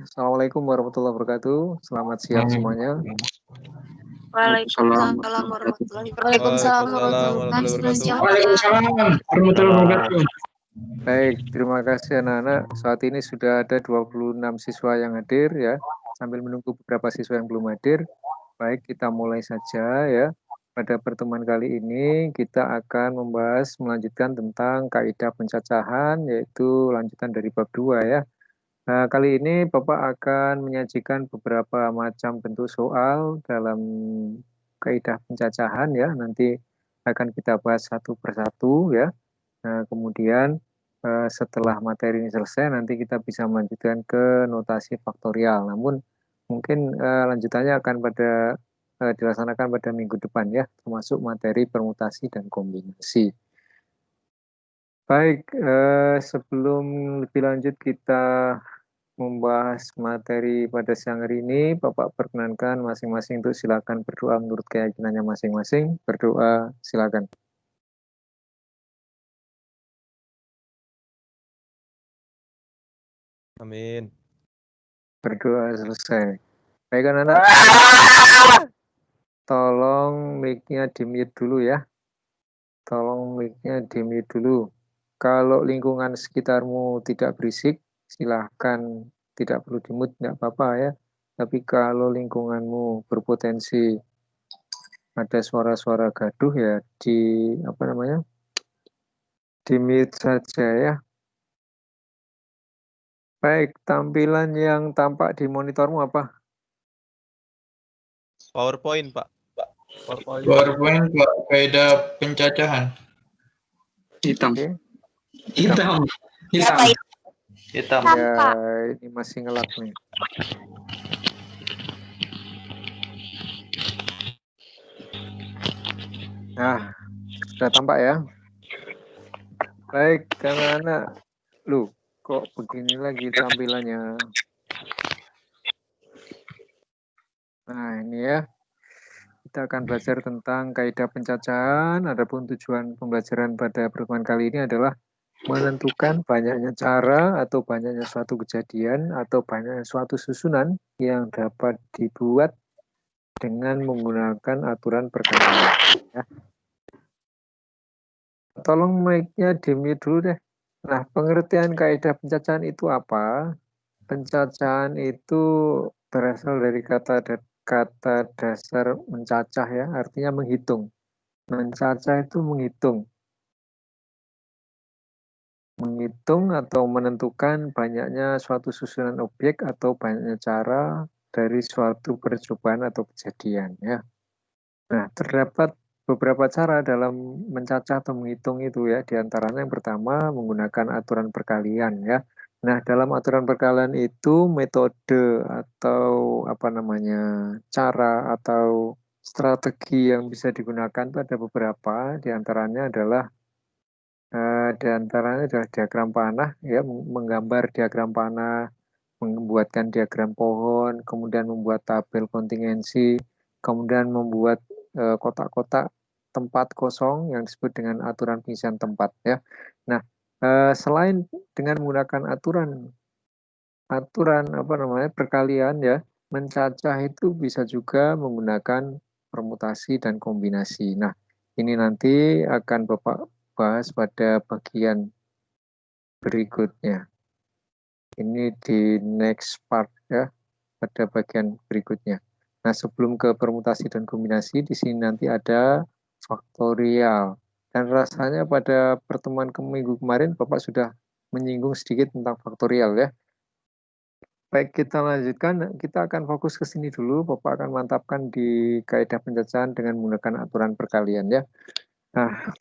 Assalamualaikum warahmatullahi wabarakatuh. Selamat siang semuanya. Waalaikumsalam warahmatullahi wabarakatuh. Waalaikumsalam warahmatullahi wabarakatuh. Waalaikumsalam warahmatullahi wabarakatuh. Baik, terima kasih anak-anak. Saat ini sudah ada 26 siswa yang hadir ya. Sambil menunggu beberapa siswa yang belum hadir. Baik, kita mulai saja ya. Pada pertemuan kali ini kita akan melanjutkan tentang kaidah pencacahan, yaitu lanjutan dari bab 2 ya. Nah, kali ini Bapak akan menyajikan beberapa macam bentuk soal dalam kaidah pencacahan ya. Nanti akan kita bahas satu persatu ya. Nah, kemudian setelah materi ini selesai, nanti kita bisa melanjutkan ke notasi faktorial. Namun mungkin lanjutannya akan dilaksanakan pada minggu depan ya, termasuk materi permutasi dan kombinasi. Baik, sebelum lebih lanjut kita membahas materi pada siang hari ini, Bapak perkenankan masing-masing untuk silakan berdoa menurut keyakinannya masing-masing. Berdoa, silakan. Amin. Berdoa selesai. Baik anak-anak, tolong mic-nya di-mute dulu ya. Tolong mic-nya di-mute dulu. Kalau lingkungan sekitarmu tidak berisik, silahkan tidak perlu di-mute, tidak apa-apa ya. Tapi kalau lingkunganmu berpotensi ada suara-suara gaduh ya di-mute saja ya. Baik, tampilan yang tampak di monitormu apa? PowerPoint, Pak. PowerPoint Pak, kaidah pencacahan. Hitam. Oke. Hitam. Ya, ini masih ngelak nih. Nah, sudah tampak ya. Baik, anak-anak. Loh, kok begini lagi tampilannya? Nah, ini ya. Kita akan belajar tentang kaidah pencacahan. Adapun tujuan pembelajaran pada pertemuan kali ini adalah menentukan banyaknya cara atau banyaknya suatu kejadian atau banyaknya suatu susunan yang dapat dibuat dengan menggunakan aturan perkalian. Ya. Tolong mic-nya di-mute dulu deh. Nah, pengertian kaidah pencacahan itu apa? Pencacahan itu berasal dari kata dasar mencacah ya, artinya menghitung. Mencacah itu menghitung. Menghitung atau menentukan banyaknya suatu susunan objek atau banyaknya cara dari suatu percobaan atau kejadian ya. Nah, terdapat beberapa cara dalam mencacah atau menghitung itu ya. Di antaranya yang pertama menggunakan aturan perkalian ya. Nah, dalam aturan perkalian itu metode atau cara atau strategi yang bisa digunakan itu ada beberapa. Di antaranya adalah diagram panah ya, menggambar diagram panah, membuatkan diagram pohon, kemudian membuat tabel kontingensi, kemudian membuat kotak-kotak tempat kosong yang disebut dengan aturan pengisian tempat ya. Nah, selain dengan menggunakan aturan perkalian ya, mencacah itu bisa juga menggunakan permutasi dan kombinasi. Nah, ini nanti akan Bapak bahas pada bagian berikutnya. Ini di next part ya, pada bagian berikutnya. Nah, sebelum ke permutasi dan kombinasi, di sini nanti ada faktorial. Dan rasanya pada pertemuan minggu kemarin Bapak sudah menyinggung sedikit tentang faktorial ya. Baik, kita lanjutkan. Kita akan fokus ke sini dulu. Bapak akan mantapkan di kaidah pencacahan dengan menggunakan aturan perkalian ya. Nah,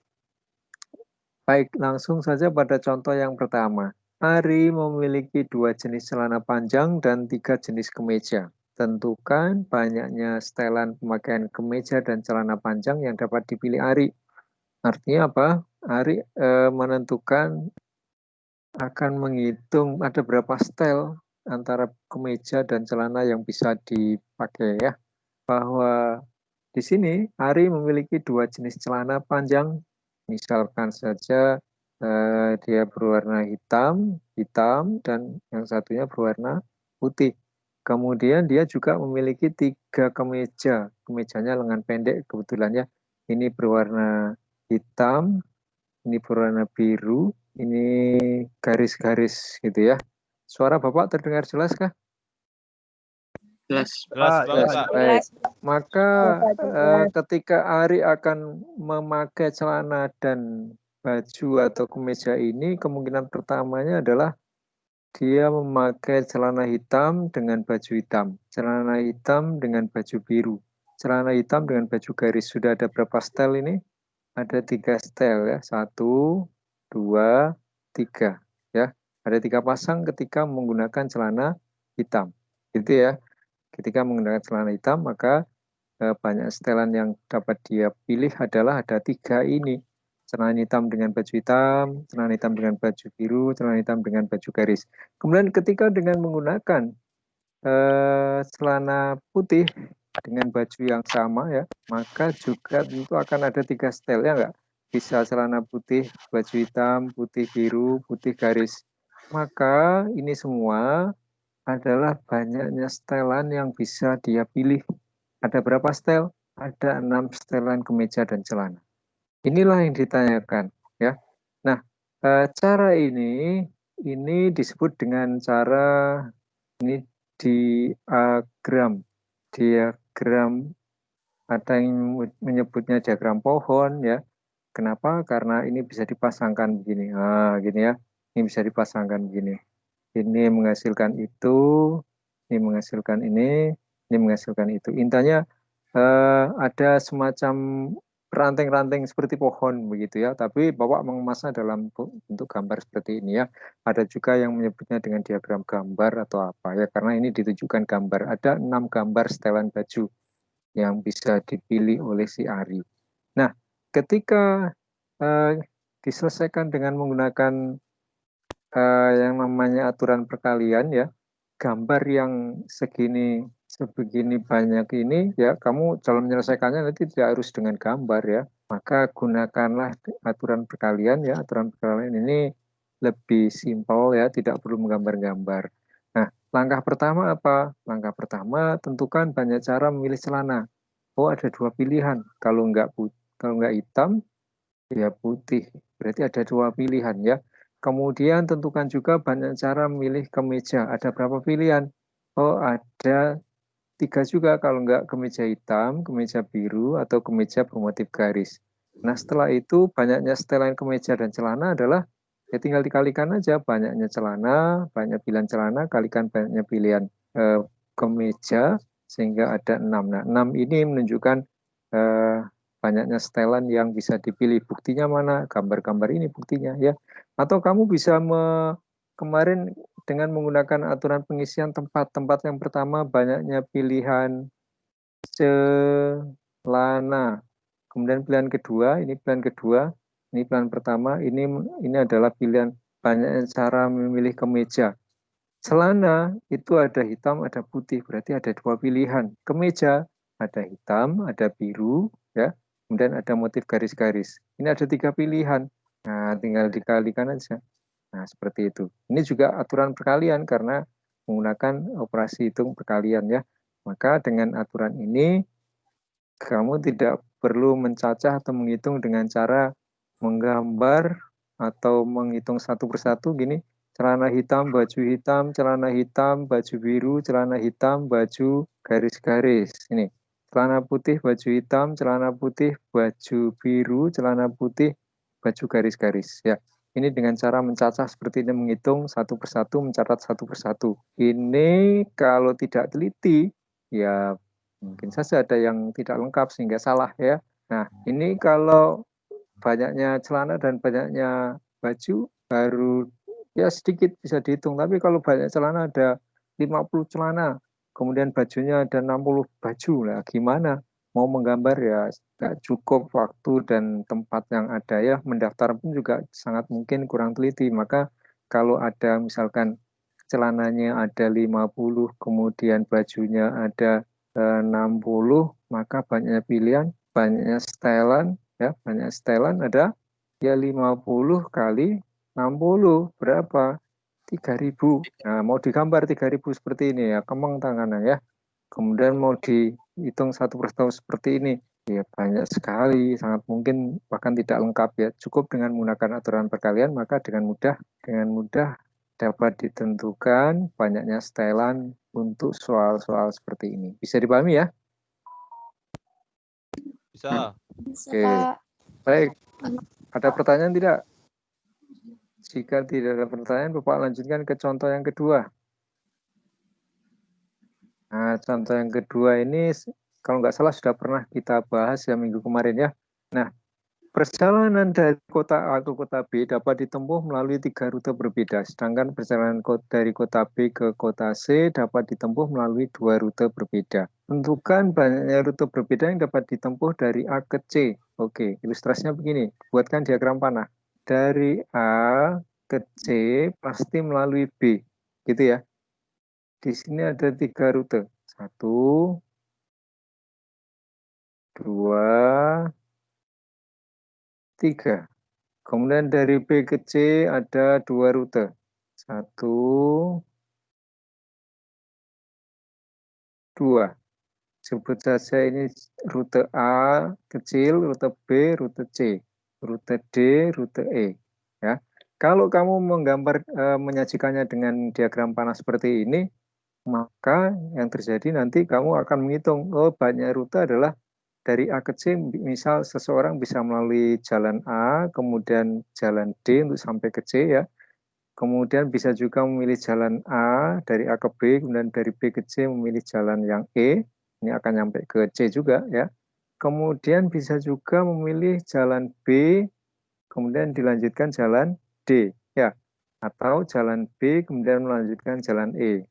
baik, langsung saja pada contoh yang pertama. Ari memiliki 2 jenis celana panjang dan 3 jenis kemeja. Tentukan banyaknya setelan pemakaian kemeja dan celana panjang yang dapat dipilih Ari. Artinya apa? Ari menentukan akan menghitung ada berapa setel antara kemeja dan celana yang bisa dipakai ya. Bahwa di sini Ari memiliki 2 jenis celana panjang. Misalkan saja dia berwarna hitam, dan yang satunya berwarna putih. Kemudian dia juga memiliki 3 kemeja. Kemejanya lengan pendek kebetulan ya. Ini berwarna hitam, ini berwarna biru, ini garis-garis gitu ya. Suara Bapak terdengar jelas kah? Jelas. Jelas banget, Jelas. Pak. Baik. Maka ketika Ari akan memakai celana dan baju atau kemeja ini, kemungkinan pertamanya adalah dia memakai celana hitam dengan baju hitam, celana hitam dengan baju biru, celana hitam dengan baju garis. Sudah ada berapa style ini? Ada 3 style ya, 1, 2, 3 ya. Ada 3 pasang ketika menggunakan celana hitam. Gitu ya. Ketika menggunakan celana hitam, maka banyak setelan yang dapat dia pilih adalah ada 3 ini. Celana hitam dengan baju hitam, celana hitam dengan baju biru, celana hitam dengan baju garis. Kemudian ketika dengan menggunakan celana putih dengan baju yang sama ya, maka juga tentu akan ada 3 style ya enggak? Bisa celana putih, baju hitam, putih biru, putih garis. Maka ini semua adalah banyaknya setelan yang bisa dia pilih. Ada berapa style? Ada 6 setelan kemeja dan celana. Inilah yang ditanyakan ya. Nah, cara ini disebut dengan cara ini diagram. Diagram ada yang menyebutnya diagram pohon ya. Kenapa? Karena ini bisa dipasangkan begini. Nah, gini ya. Ini bisa dipasangkan begini. Ini menghasilkan itu, ini menghasilkan ini menghasilkan itu. Intinya ada semacam ranting-ranting seperti pohon begitu ya, tapi Bapak mengemasnya dalam bentuk gambar seperti ini ya. Ada juga yang menyebutnya dengan diagram gambar atau apa ya, karena ini ditujukan gambar. Ada 6 gambar setelan baju yang bisa dipilih oleh si Ari. Nah, ketika diselesaikan dengan menggunakan yang namanya aturan perkalian ya, gambar yang sebegini banyak ini ya, kamu dalam menyelesaikannya nanti tidak harus dengan gambar ya, maka gunakanlah aturan perkalian ya. Aturan perkalian ini lebih simpel ya, tidak perlu menggambar-gambar. Nah, langkah pertama apa? Langkah pertama tentukan banyak cara memilih celana. Oh, ada 2 pilihan, kalau nggak hitam ya putih, berarti ada 2 pilihan ya. Kemudian tentukan juga banyak cara memilih kemeja. Ada berapa pilihan? Oh, ada 3 juga, kalau enggak kemeja hitam, kemeja biru, atau kemeja bermotif garis. Nah, setelah itu banyaknya setelan kemeja dan celana adalah ya tinggal dikalikan aja, banyaknya celana, banyak pilihan celana, kalikan banyaknya pilihan kemeja, sehingga ada 6. Nah, 6 ini menunjukkan banyaknya setelan yang bisa dipilih. Buktinya mana? Gambar-gambar ini buktinya ya. Atau kamu bisa kemarin dengan menggunakan aturan pengisian tempat yang pertama banyaknya pilihan celana. Kemudian pilihan kedua, ini pilihan pertama, ini adalah pilihan banyak cara memilih kemeja. Celana itu ada hitam, ada putih, berarti ada 2 pilihan. Kemeja ada hitam, ada biru, ya. Kemudian ada motif garis-garis. Ini ada 3 pilihan. Nah, tinggal dikalikan aja. Nah, seperti itu. Ini juga aturan perkalian karena menggunakan operasi hitung perkalian ya. Maka dengan aturan ini kamu tidak perlu mencacah atau menghitung dengan cara menggambar atau menghitung satu persatu gini. Celana hitam, baju biru, celana hitam, baju garis-garis. Ini. Celana putih, baju hitam, celana putih, baju biru, celana putih, baju garis-garis. Ya, ini dengan cara mencacah seperti ini, menghitung satu persatu, mencatat satu persatu. Ini kalau tidak teliti, ya mungkin saja ada yang tidak lengkap sehingga salah ya. Nah, ini kalau banyaknya celana dan banyaknya baju baru ya sedikit bisa dihitung. Tapi kalau banyak celana, ada 50 celana, kemudian bajunya ada 60 baju, lah gimana? Mau menggambar ya tidak cukup waktu dan tempat yang ada ya. Mendaftar pun juga sangat mungkin kurang teliti. Maka kalau ada misalkan celananya ada 50, kemudian bajunya ada 60, maka banyak pilihan, banyak setelan ya, ada ya 50 kali 60 berapa? 3.000. Nah, mau digambar 3.000 seperti ini ya, kemeng tangannya ya. Kemudian mau dihitung satu persatu seperti ini. Ya, banyak sekali, sangat mungkin bahkan tidak lengkap ya. Cukup dengan menggunakan aturan perkalian, maka dengan mudah dapat ditentukan banyaknya setelan untuk soal-soal seperti ini. Bisa dipahami ya? Bisa. Oke. Baik. Ada pertanyaan tidak? Jika tidak ada pertanyaan, Bapak lanjutkan ke contoh yang kedua. Nah, contoh yang kedua ini kalau nggak salah sudah pernah kita bahas ya minggu kemarin ya. Nah, perjalanan dari kota A ke kota B dapat ditempuh melalui 3 rute berbeda, sedangkan perjalanan dari kota B ke kota C dapat ditempuh melalui 2 rute berbeda. Tentukan banyaknya rute berbeda yang dapat ditempuh dari A ke C. Oke, ilustrasinya begini. Buatkan diagram panah. Dari A ke C pasti melalui B, gitu ya. Di sini ada 3 rute. 1, 2, 3. Kemudian dari B ke C ada 2 rute. 1, 2. Sebut saja ini rute A kecil, rute B, rute C, rute D, rute E. Ya. Kalau kamu menyajikannya dengan diagram panah seperti ini, maka yang terjadi nanti kamu akan menghitung, oh banyak rute adalah dari A ke C, misal seseorang bisa melalui jalan A, kemudian jalan D untuk sampai ke C ya. Kemudian bisa juga memilih jalan A dari A ke B, kemudian dari B ke C memilih jalan yang E, ini akan sampai ke C juga ya. Kemudian bisa juga memilih jalan B, kemudian dilanjutkan jalan D ya. Atau jalan B, kemudian melanjutkan jalan E.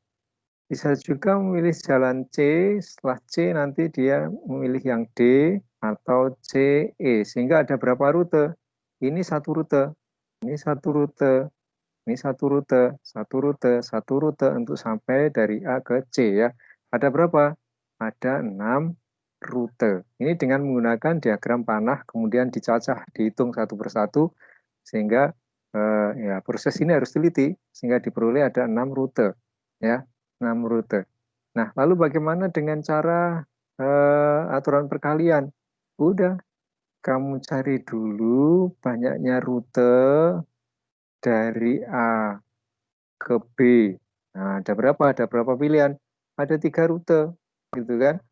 Bisa juga memilih jalan C, setelah C nanti dia memilih yang D atau C, E. Sehingga ada berapa rute? Ini satu rute, ini satu rute, ini satu rute, satu rute, satu rute untuk sampai dari A ke C ya. Ada berapa? Ada 6 rute. Ini dengan menggunakan diagram panah, kemudian dicacah, dihitung satu persatu, sehingga ya proses ini harus teliti, sehingga diperoleh ada 6 rute. Ya. 6 rute. Nah, lalu bagaimana dengan cara aturan perkalian? Udah, kamu cari dulu banyaknya rute dari A ke B. Nah, ada berapa? Ada berapa pilihan? Ada 3 rute, gitu kan?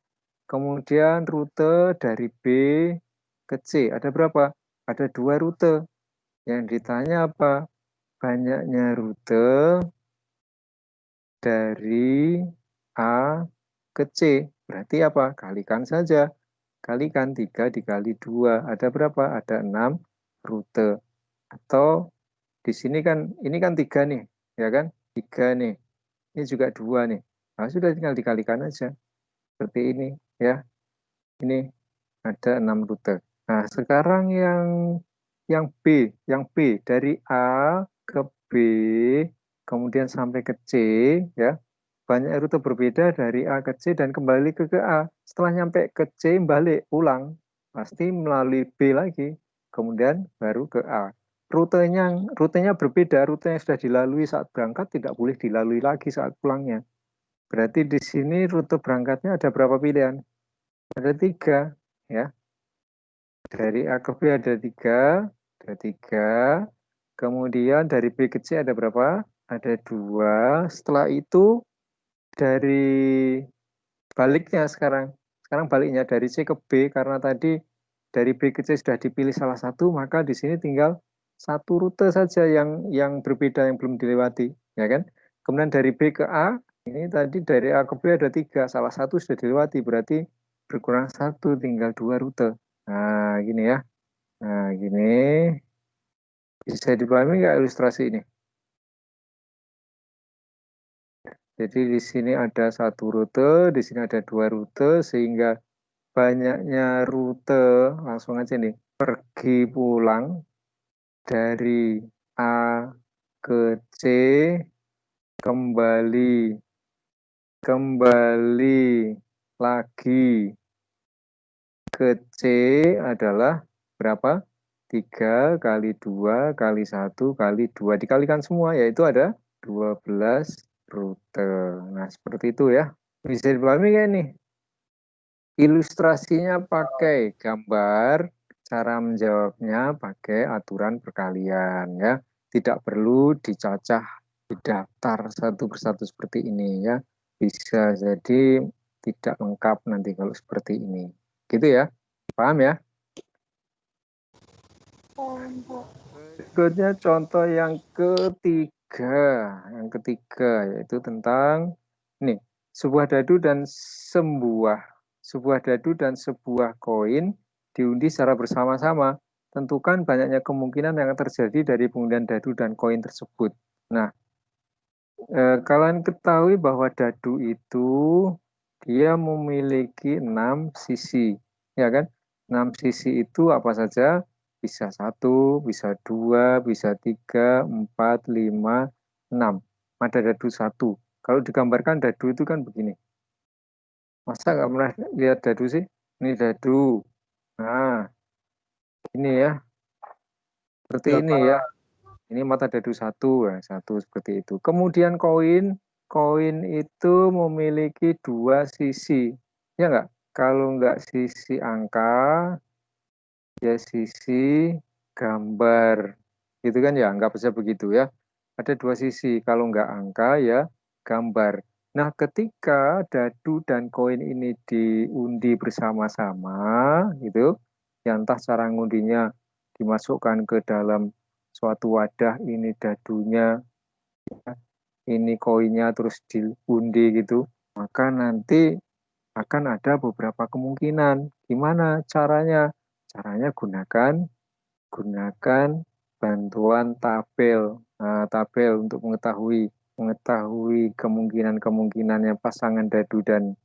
Kemudian rute dari B ke C, ada berapa? Ada 2 rute. Yang ditanya apa? Banyaknya rute dari A ke C. Berarti apa? Kalikan saja. Kalikan 3 dikali 2. Ada berapa? Ada 6 rute. Atau di sini kan, ini kan 3 nih. Ya kan? 3 nih. Ini juga 2 nih. Nah, sudah tinggal dikalikan aja. Seperti ini. Ya. Ini ada 6 rute. Nah, sekarang yang B dari A ke B, kemudian sampai ke C, ya. Banyak rute berbeda dari A ke C dan kembali ke A. Setelah nyampe ke C, balik, pulang. Pasti melalui B lagi. Kemudian baru ke A. Rutenya berbeda, rute yang sudah dilalui saat berangkat tidak boleh dilalui lagi saat pulangnya. Berarti di sini rute berangkatnya ada berapa pilihan? Ada 3, ya. Dari A ke B ada 3, Kemudian dari B ke C ada berapa? Ada 2. Setelah itu dari baliknya sekarang baliknya dari C ke B, karena tadi dari B ke C sudah dipilih salah satu, maka di sini tinggal satu rute saja yang berbeda yang belum dilewati, ya kan? Kemudian dari B ke A, ini tadi dari A ke B ada 3, salah satu sudah dilewati, berarti berkurang 1, tinggal 2 rute. Nah, gini ya. Nah, gini. Bisa dipahami nggak ilustrasi ini? Jadi di sini ada 1 rute, di sini ada 2 rute, sehingga banyaknya rute, langsung aja nih, pergi pulang dari A ke C, kembali lagi ke C adalah berapa? 3 kali 2 kali 1 kali 2. Dikalikan semua, yaitu ada 12 rute. Nah, seperti itu ya. Bisa dipahami kayak nih. Ilustrasinya pakai gambar, cara menjawabnya pakai aturan perkalian ya. Tidak perlu dicacah di daftar satu persatu seperti ini ya. Bisa jadi tidak lengkap nanti kalau seperti ini. Gitu ya. Paham ya? Berikutnya contoh yang ketiga. Yang ketiga yaitu tentang nih, sebuah dadu dan sebuah koin diundi secara bersama-sama. Tentukan banyaknya kemungkinan yang terjadi dari pengundian dadu dan koin tersebut. Nah, kalian ketahui bahwa dadu itu dia memiliki 6 sisi, ya kan? 6 sisi itu apa saja? Bisa 1, bisa 2, bisa 3, 4, 5, 6. Ada dadu 1. Kalau digambarkan dadu itu kan begini. Masa nggak pernah lihat dadu sih? Ini dadu. Nah, ini ya. Seperti ini ya. Ini mata dadu 1, ya, 1 seperti itu. Kemudian koin itu memiliki 2 sisi. Ya nggak? Kalau nggak sisi angka, ya sisi gambar. Gitu kan ya, nggak bisa begitu ya. Ada 2 sisi, kalau nggak angka ya gambar. Nah, ketika dadu dan koin ini diundi bersama-sama, gitu, ya entah cara ngundinya dimasukkan ke dalam suatu wadah, ini dadunya, ini koinnya, terus diundi gitu, maka nanti akan ada beberapa kemungkinan. Gimana caranya? Caranya gunakan bantuan tabel. Nah, tabel untuk mengetahui kemungkinan-kemungkinannya pasangan dadu dan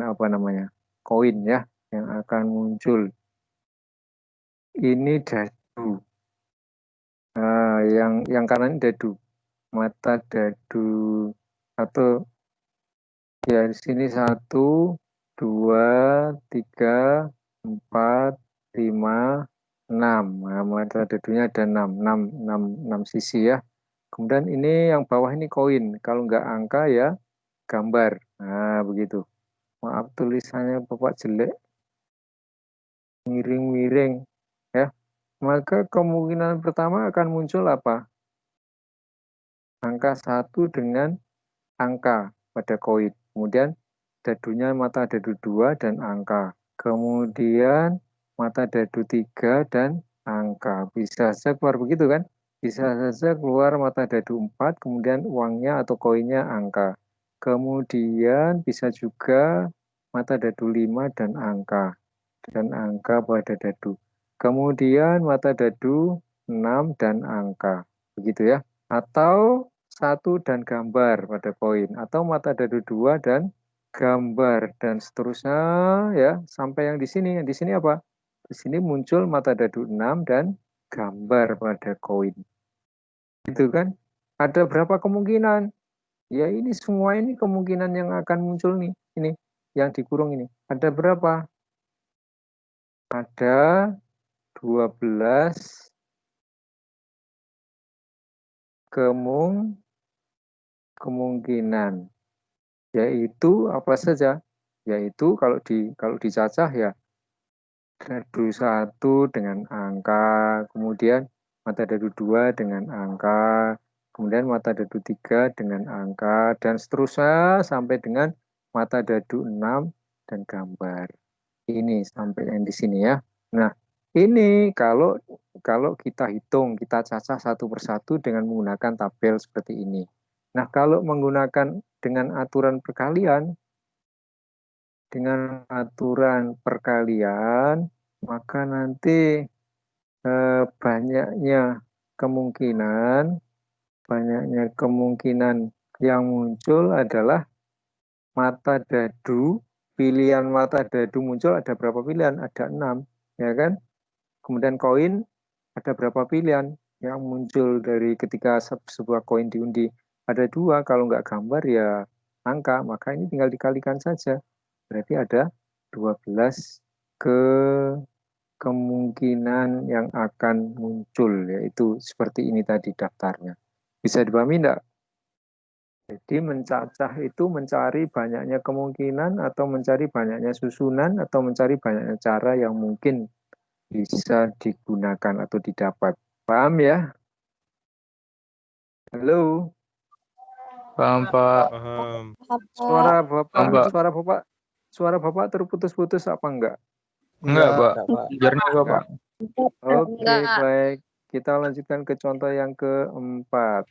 apa namanya? Koin ya yang akan muncul. Ini dadu. Nah, yang kanan dadu. Mata dadu atau ya di sini 1, 2, 3, 4, 5, 6. Nah, mata dadunya ada 6 sisi ya. Kemudian ini yang bawah ini koin. Kalau nggak angka ya gambar. Nah, begitu. Maaf tulisannya Bapak jelek. Miring-miring ya. Maka kemungkinan pertama akan muncul apa? Angka 1 dengan angka pada koin. Kemudian dadunya mata dadu 2 dan angka. Kemudian mata dadu 3 dan angka. Bisa saja keluar begitu kan? Bisa saja keluar mata dadu 4, kemudian uangnya atau koinnya angka. Kemudian bisa juga mata dadu 5 dan angka pada dadu. Kemudian mata dadu 6 dan angka. Begitu ya. Atau 1 dan gambar pada koin, atau mata dadu 2 dan gambar, dan seterusnya ya sampai yang di sini. Yang di sini apa? Di sini muncul mata dadu 6 dan gambar pada koin. Itu kan? Ada berapa kemungkinan? Ya ini semua ini kemungkinan yang akan muncul nih. Ini yang dikurung ini. Ada berapa? Ada 12 kemungkinan, yaitu apa saja? Yaitu kalau dicacah ya dadu 1 dengan angka, kemudian mata dadu 2 dengan angka, kemudian mata dadu 3 dengan angka, dan seterusnya sampai dengan mata dadu 6 dan gambar. Ini sampai yang di sini ya. Nah, ini kalau kita hitung, kita cacah satu persatu dengan menggunakan tabel seperti ini. Nah, kalau menggunakan dengan aturan perkalian, maka nanti banyaknya kemungkinan yang muncul adalah mata dadu. Pilihan mata dadu muncul ada berapa pilihan? Ada 6, ya kan? Kemudian koin ada berapa pilihan yang muncul dari ketika sebuah koin diundi? Ada 2, kalau nggak gambar ya angka, maka ini tinggal dikalikan saja. Berarti ada 12 kemungkinan yang akan muncul, yaitu seperti ini tadi daftarnya. Bisa dipahami enggak? Jadi mencacah itu mencari banyaknya kemungkinan atau mencari banyaknya susunan atau mencari banyaknya cara yang mungkin bisa digunakan atau didapat. Paham ya? Halo? Paham, Pak. Paham. Suara Bapak terputus-putus apa enggak? Enggak, Pak. Jernih kok, Pak. Oke, baik. Kita lanjutkan ke contoh yang keempat.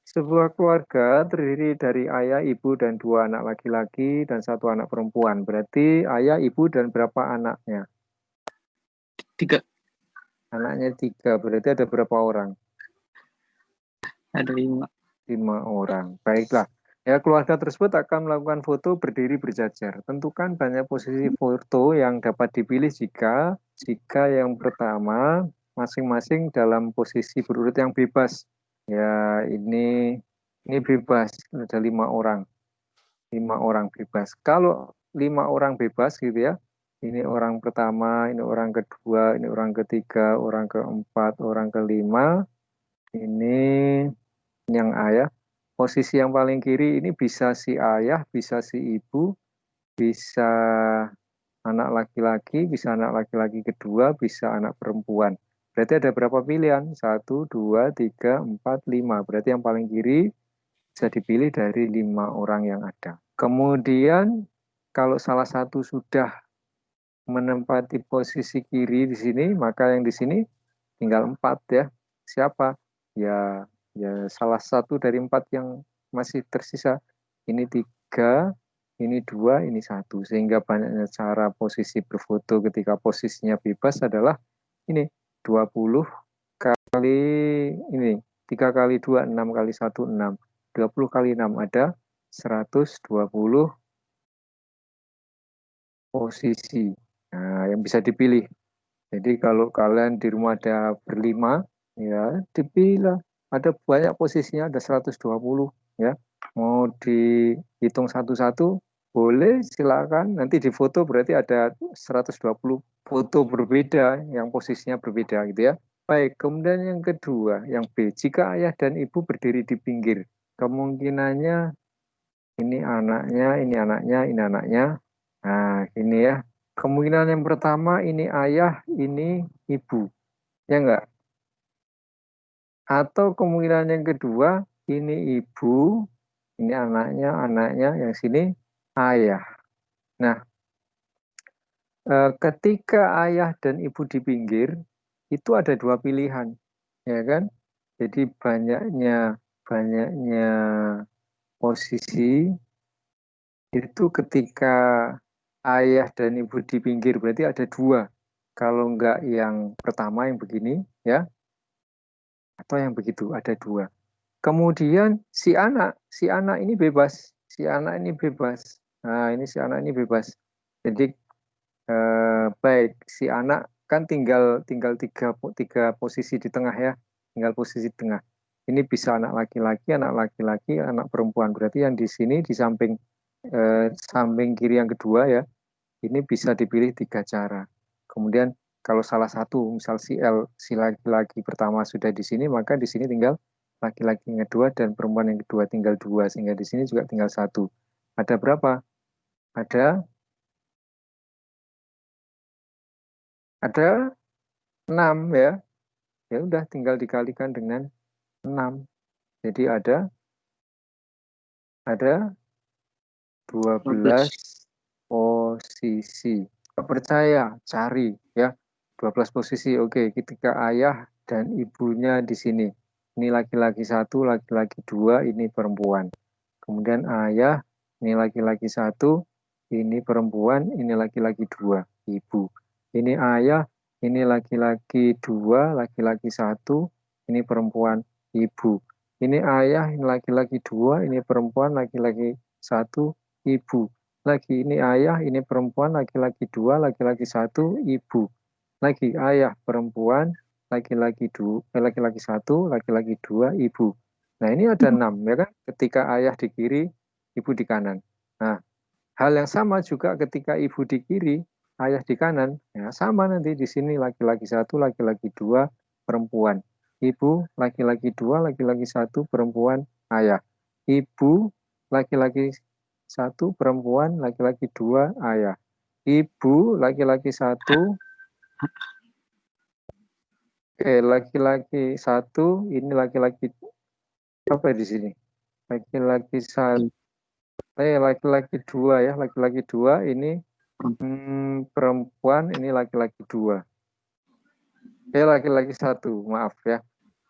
Sebuah keluarga terdiri dari ayah, ibu, dan 2 anak laki-laki dan 1 anak perempuan. Berarti ayah, ibu, dan berapa anaknya? 3. Anaknya 3. Berarti ada berapa orang? Ada 5. 5 orang. Baiklah. Ya, keluarga tersebut akan melakukan foto berdiri berjajar. Tentukan banyak posisi foto yang dapat dipilih jika yang pertama masing-masing dalam posisi berurut yang bebas. Ya, ini bebas, ada 5 orang. 5 orang bebas. Kalau 5 orang bebas gitu ya, ini orang pertama, ini orang kedua, ini orang ketiga, orang keempat, orang kelima, ini yang ayah. Posisi yang paling kiri ini bisa si ayah, bisa si ibu, bisa anak laki-laki, bisa anak laki-laki kedua, bisa anak perempuan. Berarti ada berapa pilihan? 1, 2, 3, 4, 5. Berarti yang paling kiri bisa dipilih dari 5 orang yang ada. Kemudian kalau salah satu sudah menempati posisi kiri di sini, maka yang di sini tinggal 4 ya. Siapa? Ya salah satu dari 4 yang masih tersisa. Ini 3, ini 2, ini 1. Sehingga banyaknya cara posisi berfoto ketika posisinya bebas adalah ini 20 kali ini 3 kali 2, 6 kali 1, 6. 20 kali 6 ada 120 posisi. Nah, yang bisa dipilih. Jadi kalau kalian di rumah ada berlima, ya dipilih. Ada banyak posisinya, ada 120 ya. Mau dihitung satu-satu, boleh silakan. Nanti di foto berarti ada 120 foto berbeda yang posisinya berbeda gitu ya. Baik, kemudian yang kedua, yang B. Jika ayah dan ibu berdiri di pinggir, kemungkinannya ini anaknya, ini anaknya, ini anaknya. Nah, ini ya. Kemungkinan yang pertama ini ayah, ini ibu. Ya enggak? Atau kemungkinan yang kedua ini ibu, ini anaknya, yang sini ayah. Nah, ketika ayah dan ibu di pinggir, itu ada 2 pilihan. Ya kan? Jadi banyaknya posisi itu ketika ayah dan ibu di pinggir berarti ada 2. Kalau enggak yang pertama yang begini ya, atau yang begitu ada 2. Kemudian si anak ini bebas, Nah ini si anak ini bebas. Jadi baik si anak kan tinggal 3 posisi di tengah ya, tinggal posisi tengah. Ini bisa anak laki-laki, anak perempuan. Berarti yang di sini di samping kiri yang kedua ya, ini bisa dipilih 3 cara. Kemudian kalau salah satu, misal si laki-laki pertama sudah di sini, maka di sini tinggal laki-laki yang kedua dan perempuan yang kedua tinggal 2, sehingga di sini juga tinggal 1. Ada berapa? Ada 6 ya. Ya udah tinggal dikalikan dengan 6. Jadi ada 12 posisi. Percaya, cari ya. 12 posisi. Oke, ketika ayah dan ibunya di sini. Ini laki-laki 1, laki-laki 2, ini perempuan. Kemudian ayah, ini laki-laki 1, ini perempuan, ini laki-laki 2, ibu. Ini ayah, ini laki-laki 2, laki-laki 1, ini perempuan, ibu. Ini ayah, ini laki-laki 2, ini perempuan, laki-laki 1, ibu. Lagi ini ayah, ini perempuan, laki-laki 2, laki-laki 1, ibu. Lagi ayah perempuan, laki-laki 1, laki-laki 2, ibu. Nah ini ada 6 ya kan, ketika ayah di kiri, ibu di kanan. Nah hal yang sama juga ketika ibu di kiri, ayah di kanan, ya sama nanti di sini laki-laki 1, laki-laki 2, perempuan. Ibu, laki-laki 2, laki-laki 1, perempuan, ayah. Ibu, laki-laki 1, perempuan, laki-laki 2, ayah. Ibu, laki-laki 1, laki-laki 1, ini laki-laki apa di sini? Laki-laki 1, laki-laki 2 ya, laki-laki 2, ini perempuan, ini laki-laki 2. Laki-laki 1, maaf ya.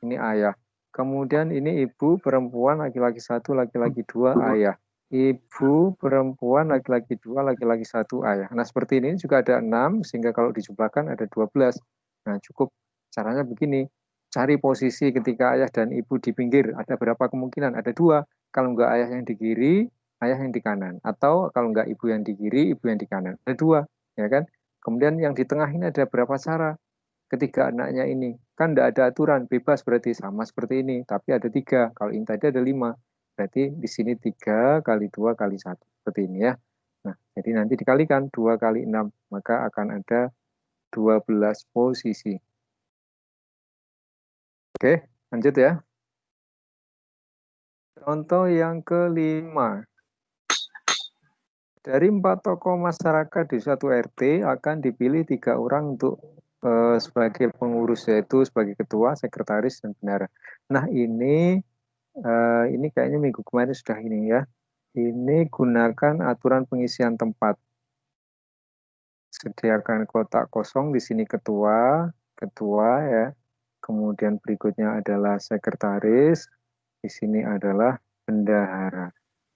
Ini ayah. Kemudian ini ibu, perempuan, laki-laki 1, laki-laki 2, ayah. Ibu, perempuan, laki-laki 2, laki-laki 1, ayah. Nah, seperti ini juga ada 6, sehingga kalau dijumlahkan ada 12. Nah, cukup caranya begini. Cari posisi ketika ayah dan ibu di pinggir. Ada berapa kemungkinan? Ada 2. Kalau enggak ayah yang di kiri, ayah yang di kanan. Atau kalau enggak ibu yang di kiri, ibu yang di kanan. Ada 2, ya kan? Kemudian yang di tengah ini ada berapa cara? Ketiga anaknya ini kan tidak ada aturan, bebas, berarti sama seperti ini, tapi ada 3. Kalau ini tadi ada 5, berarti di sini 3 kali 2 kali 1, seperti ini ya. Nah, jadi nanti dikalikan 2 kali 6, maka akan ada 12 posisi. Oke, lanjut ya. Contoh yang kelima. Dari 4 tokoh masyarakat di suatu RT akan dipilih 3 orang untuk sebagai pengurus, yaitu sebagai ketua, sekretaris, dan bendahara. Nah, ini kayaknya minggu kemarin sudah ini ya. Ini gunakan aturan pengisian tempat. Sediakan kotak kosong, di sini ketua ya. Kemudian berikutnya adalah sekretaris, di sini adalah bendahara.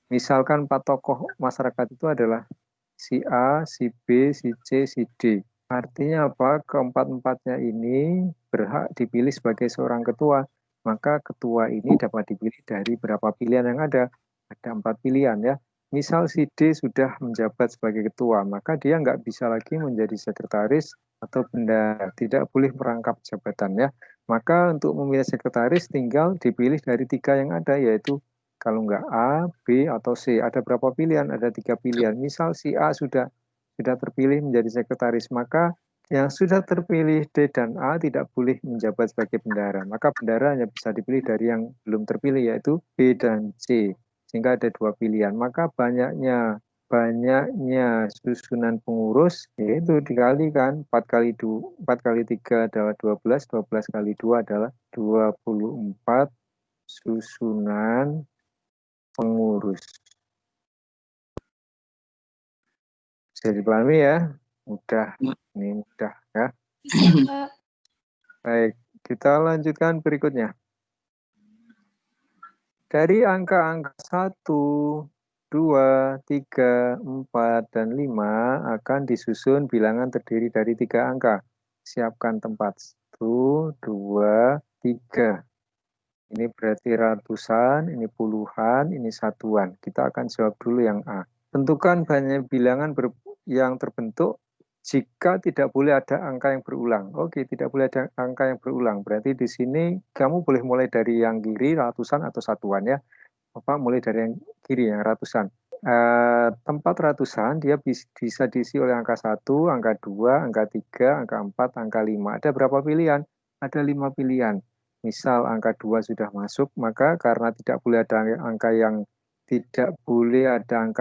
Misalkan 4 tokoh masyarakat itu adalah si A, si B, si C, si D. Artinya apa? Keempat-empatnya ini berhak dipilih sebagai seorang ketua. Maka ketua ini dapat dipilih dari berapa pilihan yang ada. Ada 4 pilihan ya. Misal si D sudah menjabat sebagai ketua, maka dia nggak bisa lagi menjadi sekretaris atau bendahara. Tidak boleh merangkap jabatan ya. Maka untuk memilih sekretaris tinggal dipilih dari 3 yang ada, yaitu kalau nggak A, B, atau C. Ada berapa pilihan? Ada 3 pilihan. Misal si A sudah terpilih menjadi sekretaris, maka yang sudah terpilih D dan A tidak boleh menjabat sebagai bendahara. Maka bendahara hanya bisa dipilih dari yang belum terpilih, yaitu B dan C. Sehingga ada 2 pilihan. Maka banyaknya susunan pengurus, yaitu dikalikan 4 kali 3 adalah 12, 12 kali 2 adalah 24 susunan pengurus. Bisa dipahami ya? Mudah. Ini mudah ya. Baik, kita lanjutkan berikutnya. Dari angka-angka 1, 2, 3, 4, dan 5 akan disusun bilangan terdiri dari 3 angka. Siapkan tempat. 1, 2, 3. Ini berarti ratusan, ini puluhan, ini satuan. Kita akan jawab dulu yang A. Tentukan banyak bilangan yang terbentuk jika tidak boleh ada angka yang berulang. Oke, tidak boleh ada angka yang berulang. Berarti di sini kamu boleh mulai dari yang kiri, ratusan atau satuan ya. Mulai dari yang kiri, yang ratusan. Tempat ratusan dia bisa diisi oleh angka 1, angka 2, angka 3, angka 4, angka 5. Ada berapa pilihan? Ada 5 pilihan. Misal angka 2 sudah masuk, maka karena tidak boleh ada angka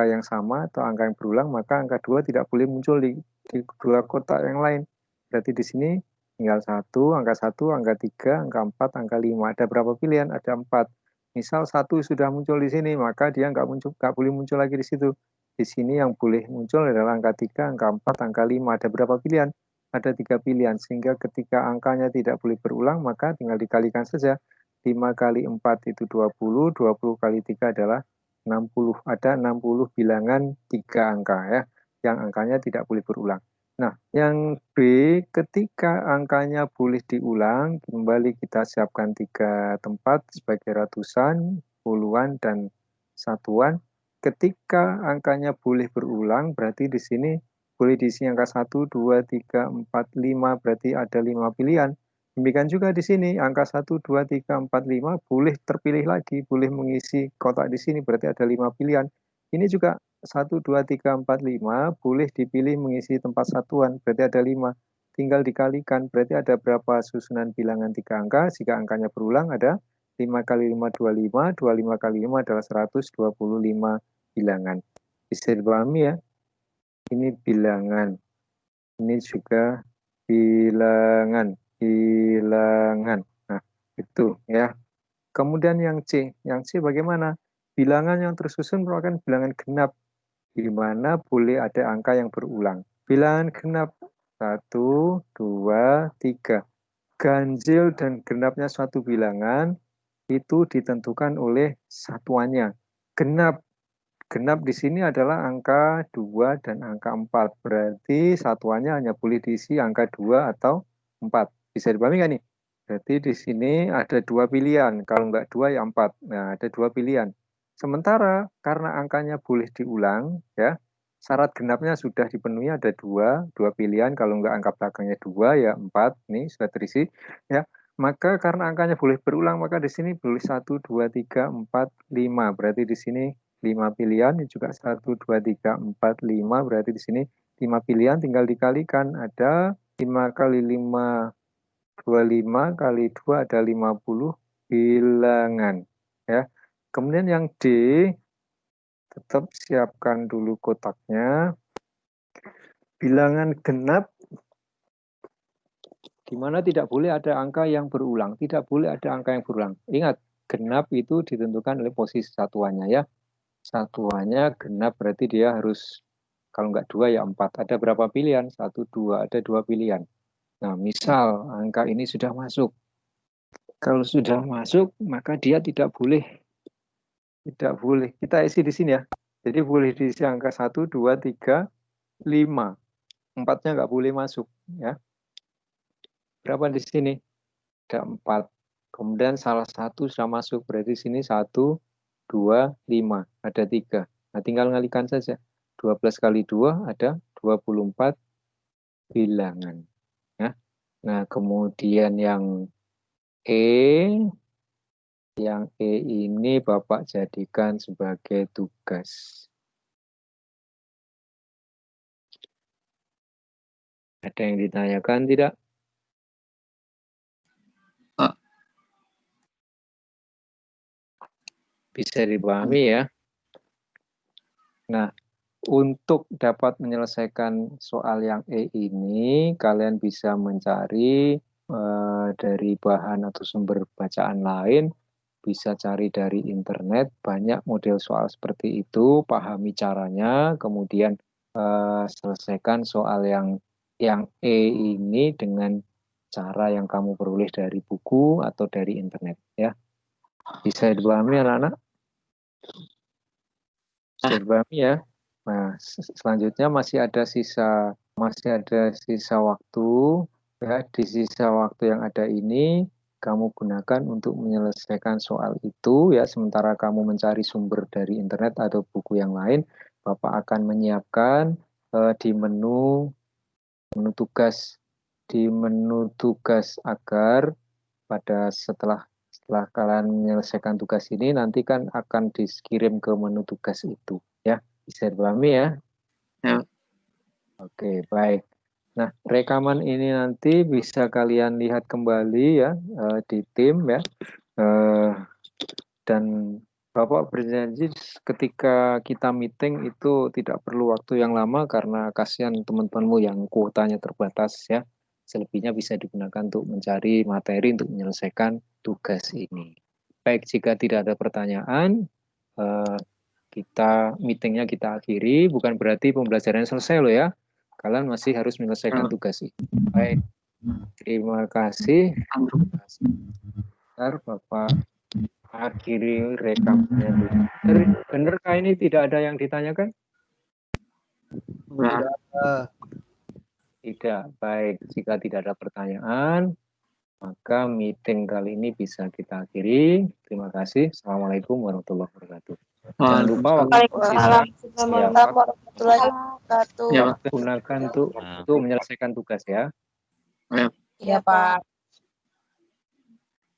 yang sama atau angka yang berulang, maka angka 2 tidak boleh muncul di 2 kotak yang lain. Berarti di sini tinggal 1, angka 1, angka 3, angka 4, angka 5. Ada berapa pilihan? Ada 4. Misal 1 sudah muncul di sini, maka dia nggak boleh muncul lagi di situ. Di sini yang boleh muncul adalah angka 3, angka 4, angka 5. Ada berapa pilihan? Ada 3 pilihan, sehingga ketika angkanya tidak boleh berulang, maka tinggal dikalikan saja. 5 kali 4 itu 20, 20 kali 3 adalah 60. Ada 60 bilangan 3 angka ya, yang angkanya tidak boleh berulang. Nah, yang B, ketika angkanya boleh diulang, kembali kita siapkan 3 tempat sebagai ratusan, puluhan, dan satuan. Ketika angkanya boleh berulang, berarti di sini boleh diisi angka 1, 2, 3, 4, 5, berarti ada 5 pilihan. Demikian juga di sini, angka 1, 2, 3, 4, 5 boleh terpilih lagi, boleh mengisi kotak di sini, berarti ada 5 pilihan. Ini juga 1, 2, 3, 4, 5 boleh dipilih mengisi tempat satuan, berarti ada 5. tinggal dikalikan. Berarti ada berapa susunan bilangan 3 angka? Jika angkanya berulang ada 5 kali 5, 25. 25 kali 5 adalah 125 bilangan. Bisa dipahami ya? Ini bilangan. Ini juga bilangan. Bilangan. Nah, itu ya. Kemudian yang C. Yang C bagaimana? Bilangan yang tersusun merupakan bilangan genap, di mana boleh ada angka yang berulang. Bilangan genap 1, 2, 3. Ganjil dan genapnya suatu bilangan itu ditentukan oleh satuannya. Genap di sini adalah angka 2 dan angka 4. Berarti satuannya hanya boleh diisi angka 2 atau 4. Bisa dipahami nggak nih? Berarti di sini ada 2 pilihan. Kalau nggak 2 ya 4. Nah, ada 2 pilihan. Sementara karena angkanya boleh diulang, ya, syarat genapnya sudah dipenuhi, ada 2 pilihan. Kalau nggak angka belakangnya 2 ya 4. Nih sudah terisi, ya. Maka karena angkanya boleh berulang, maka di sini boleh 1, 2, 3, 4, 5. Berarti di sini 5 pilihan, ini juga 1, 2, 3, 4, 5. Berarti di sini 5 pilihan, tinggal dikalikan. Ada 5 kali 5, 25 kali 2 ada 50 bilangan. Ya. Kemudian yang D, tetap siapkan dulu kotaknya. Bilangan genap, di mana tidak boleh ada angka yang berulang. Tidak boleh ada angka yang berulang. Ingat, genap itu ditentukan oleh posisi satuannya ya. Satuannya genap berarti dia harus, kalau nggak 2 ya 4. Ada berapa pilihan? 1, 2, ada 2 pilihan. Nah, misal angka ini sudah masuk. Kalau sudah masuk, maka dia tidak boleh. Kita isi di sini ya. Jadi boleh diisi angka 1, 2, 3, 5. 4-nya nggak boleh masuk ya. Berapa di sini? Ada 4. Kemudian salah satu sudah masuk, berarti di sini 1, 2, 5. Ada 3. Nah, tinggal ngalikan saja. 12 kali 2 ada 24 bilangan. Ya. Nah, kemudian yang E ini Bapak jadikan sebagai tugas. Ada yang ditanyakan tidak? Bisa dipahami ya. Nah, untuk dapat menyelesaikan soal yang E ini, kalian bisa mencari dari bahan atau sumber bacaan lain, bisa cari dari internet, banyak model soal seperti itu, pahami caranya, kemudian selesaikan soal yang E ini dengan cara yang kamu peroleh dari buku atau dari internet ya. Bisa dipahami anak-anak? Bisa dipahami ya. Nah, selanjutnya masih ada sisa waktu ya. Di sisa waktu yang ada ini kamu gunakan untuk menyelesaikan soal itu ya. Sementara kamu mencari sumber dari internet atau buku yang lain, Bapak akan menyiapkan di menu tugas agar pada setelah kalian menyelesaikan tugas ini nanti kan akan dikirim ke menu tugas itu ya. Bisa dipahami ya? Ya. Oke, baik. Nah, rekaman ini nanti bisa kalian lihat kembali ya di tim ya. Dan Bapak berjanji ketika kita meeting itu tidak perlu waktu yang lama karena kasihan teman-temanmu yang kuotanya terbatas ya. Selebihnya bisa digunakan untuk mencari materi untuk menyelesaikan tugas ini. Baik, jika tidak ada pertanyaan, meetingnya kita akhiri. Bukan berarti pembelajarannya selesai loh ya. Kalian masih harus menyelesaikan tugas ini. Baik, terima kasih. Bentar, Bapak akhiri rekamnya dulu. Benarkah ini tidak ada yang ditanyakan? Tidak. Baik, jika tidak ada pertanyaan, maka meeting kali ini bisa kita akhiri. Terima kasih. Assalamualaikum warahmatullahi wabarakatuh. Jangan lupa waktu sisa gunakan untuk menyelesaikan tugas ya. Ya, Pak.